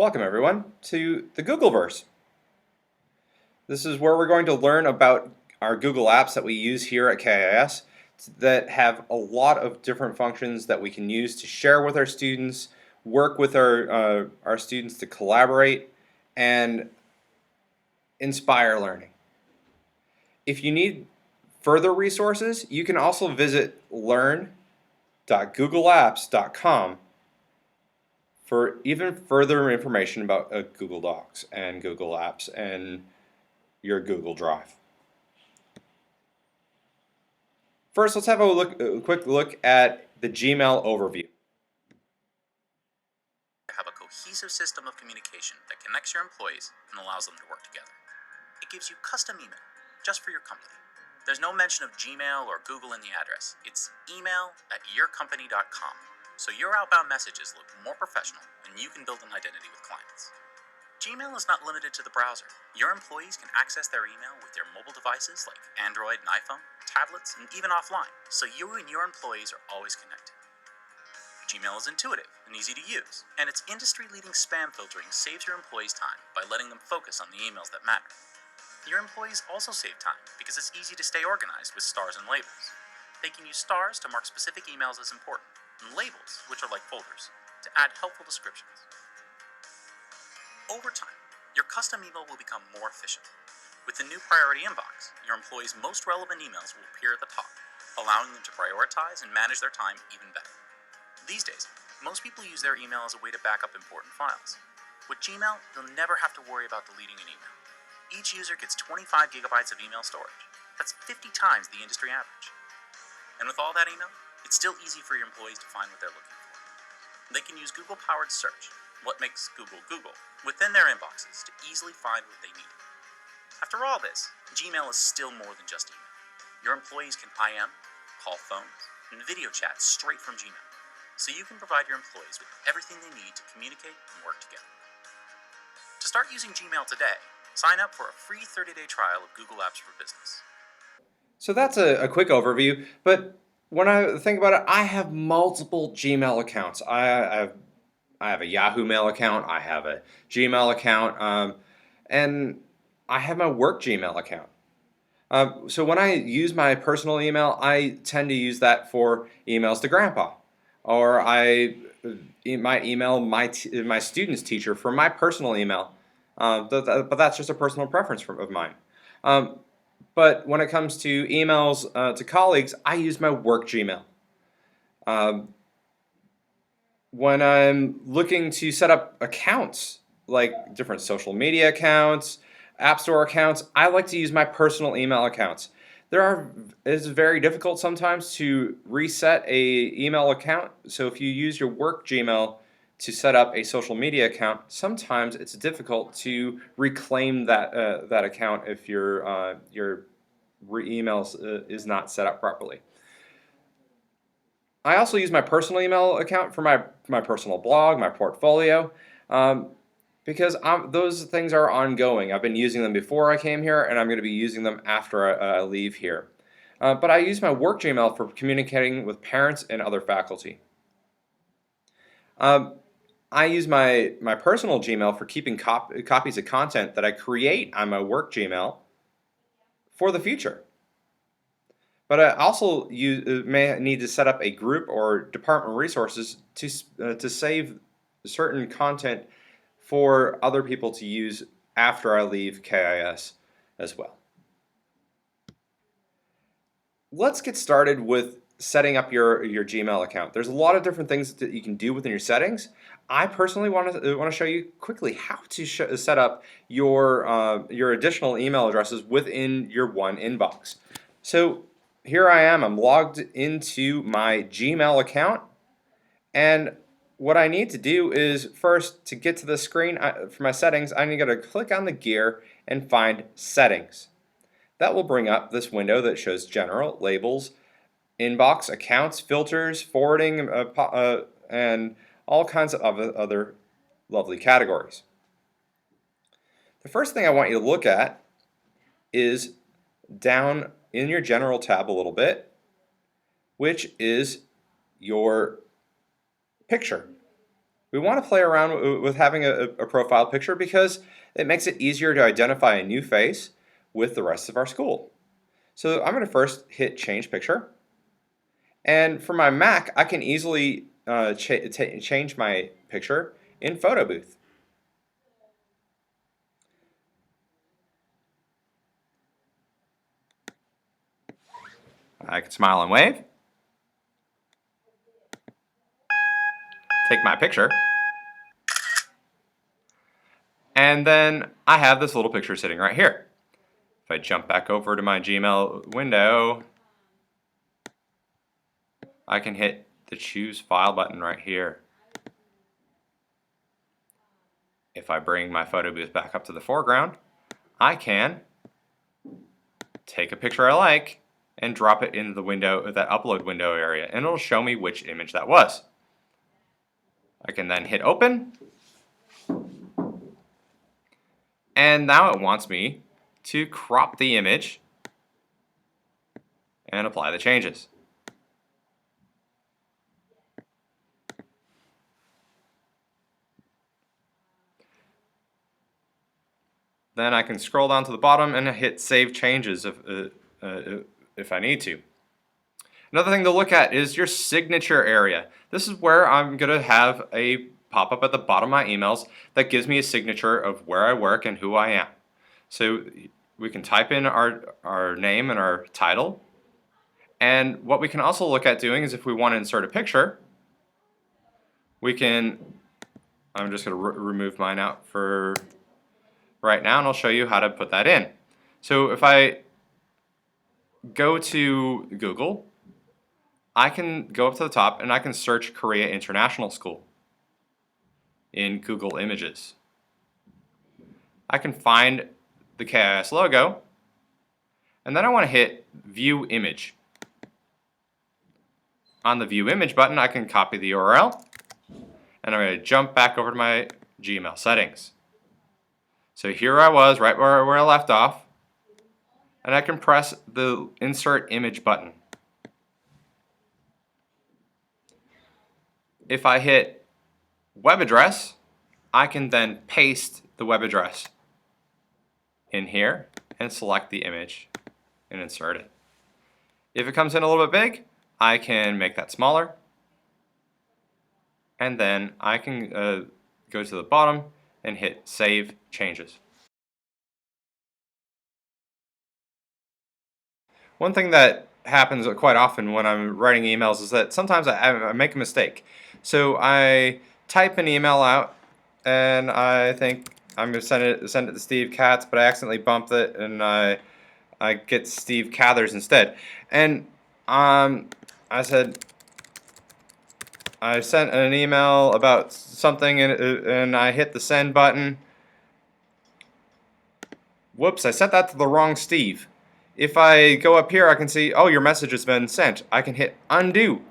Welcome everyone to the Googleverse. This is where we're going to learn about our Google apps that we use here at KIS that have a lot of different functions that we can use to share with our students, work with our students to collaborate, and inspire learning. If you need further resources, you can also visit learn.googleapps.com for even further information about Google Docs and Google Apps and your Google Drive. First, let's have a quick look at the Gmail overview. Have a cohesive system of communication that connects your employees and allows them to work together. It gives you custom email just for your company. There's no mention of Gmail or Google in the address. It's email@yourcompany.com, so your outbound messages look more professional and you can build an identity with clients. Gmail is not limited to the browser. Your employees can access their email with their mobile devices like Android and iPhone, tablets, and even offline, so you and your employees are always connected. Gmail is intuitive and easy to use, and its industry-leading spam filtering saves your employees time by letting them focus on the emails that matter. Your employees also save time because it's easy to stay organized with stars and labels. They can use stars to mark specific emails as important, and labels, which are like folders, to add helpful descriptions. Over time, your custom email will become more efficient. With the new priority inbox, your employees' most relevant emails will appear at the top, allowing them to prioritize and manage their time even better. These days, most people use their email as a way to back up important files. With Gmail, you'll never have to worry about deleting an email. Each user gets 25 gigabytes of email storage. That's 50 times the industry average. And with all that email, it's still easy for your employees to find what they're looking for. They can use Google-powered search, what makes Google Google, within their inboxes to easily find what they need. After all this, Gmail is still more than just email. Your employees can IM, call phones, and video chat straight from Gmail, so you can provide your employees with everything they need to communicate and work together. To start using Gmail today, sign up for a free 30-day trial of Google Apps for Business. So that's a quick overview, but when I think about it, I have multiple Gmail accounts. I have a Yahoo Mail account, I have a Gmail account, and I have my work Gmail account. So when I use my personal email, I tend to use that for emails to Grandpa, or I might email my student's teacher for my personal email. But that's just a personal preference of mine. But when it comes to emails to colleagues, I use my work Gmail. When I'm looking to set up accounts, like different social media accounts, App Store accounts, I like to use my personal email accounts. It's very difficult sometimes to reset a email account. So if you use your work Gmail to set up a social media account, sometimes it's difficult to reclaim that account if your email is not set up properly. I also use my personal email account for my personal blog, my portfolio, because those things are ongoing. I've been using them before I came here, and I'm going to be using them after I leave here. But I use my work Gmail for communicating with parents and other faculty. I use my personal Gmail for keeping copies of content that I create on my work Gmail for the future. But I also may need to set up a group or department resources to save certain content for other people to use after I leave KIS as well. Let's get started with setting up your Gmail account. There's a lot of different things that you can do within your settings. I personally want to show you quickly how to set up your additional email addresses within your one inbox. So here I am. I'm logged into my Gmail account, and what I need to do is first, to get to the screen for my settings, I need to click on the gear and find Settings. That will bring up this window that shows General, Labels, Inbox, Accounts, Filters, Forwarding, and all kinds of other lovely categories. The first thing I want you to look at is down in your General tab a little bit, which is your picture. We want to play around with having a profile picture because it makes it easier to identify a new face with the rest of our school. So I'm going to first hit change picture. And for my Mac, I can easily change my picture in Photo Booth. I can smile and wave, take my picture, and then I have this little picture sitting right here. If I jump back over to my Gmail window, I can hit the choose file button right here. If I bring my photo booth back up to the foreground, I can take a picture I like and drop it into the window, that upload window area, and it'll show me which image that was. I can then hit open, and now it wants me to crop the image and apply the changes. Then I can scroll down to the bottom and hit Save Changes if I need to. Another thing to look at is your signature area. This is where I'm going to have a pop-up at the bottom of my emails that gives me a signature of where I work and who I am. So we can type in our name and our title. And what we can also look at doing is if we want to insert a picture, we can, I'm just going to remove mine out for right now, and I'll show you how to put that in. So if I go to Google, I can go up to the top and I can search Korea International School in Google Images. I can find the KIS logo, and then I want to hit View Image. On the View Image button, I can copy the URL, and I'm going to jump back over to my Gmail settings. So here I was, right where I left off, and I can press the Insert Image button. If I hit web address, I can then paste the web address in here and select the image and insert it. If it comes in a little bit big, I can make that smaller, and then I can go to the bottom and hit Save Changes. One thing that happens quite often when I'm writing emails is that sometimes I make a mistake. So I type an email out and I think I'm going to send it to Steve Katz, but I accidentally bump it and I get Steve Cathers instead. And I sent an email about something and I hit the send button. Whoops, I sent that to the wrong Steve. If I go up here, I can see, oh, your message has been sent. I can hit undo.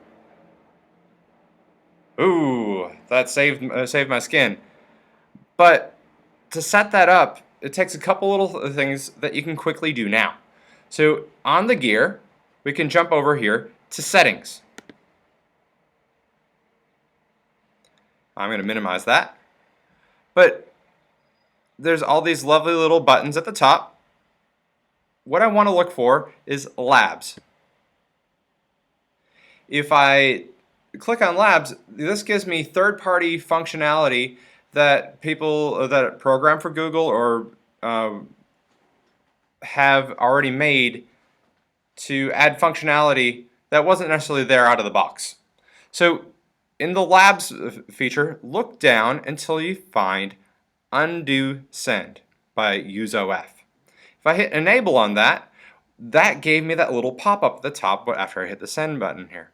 Ooh, that saved my skin. But to set that up, it takes a couple little things that you can quickly do now. So on the gear, we can jump over here to settings. I'm going to minimize that. But there's all these lovely little buttons at the top. What I want to look for is labs. If I click on labs, this gives me third-party functionality that people that program for Google or have already made to add functionality that wasn't necessarily there out of the box. So in the labs feature, look down until you find Undo Send by UseOF. If I hit enable on that, that gave me that little pop-up at the top after I hit the send button here.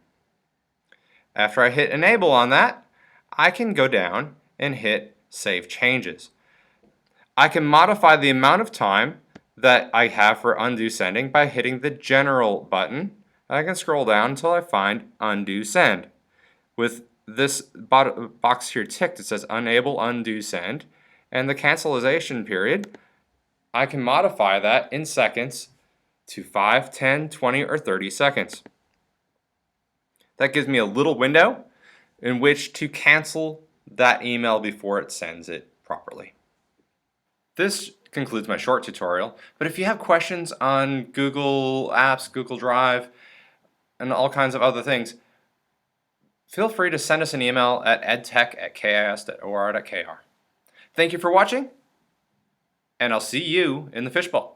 After I hit enable on that, I can go down and hit save changes. I can modify the amount of time that I have for undo sending by hitting the general button. I can scroll down until I find undo send. With this box here ticked, it says enable undo send, and the cancellation period, I can modify that in seconds to 5, 10, 20, or 30 seconds. That gives me a little window in which to cancel that email before it sends it properly. This concludes my short tutorial, but if you have questions on Google Apps, Google Drive, and all kinds of other things, feel free to send us an email at edtech@kis.or.kr. Thank you for watching, and I'll see you in the fishbowl.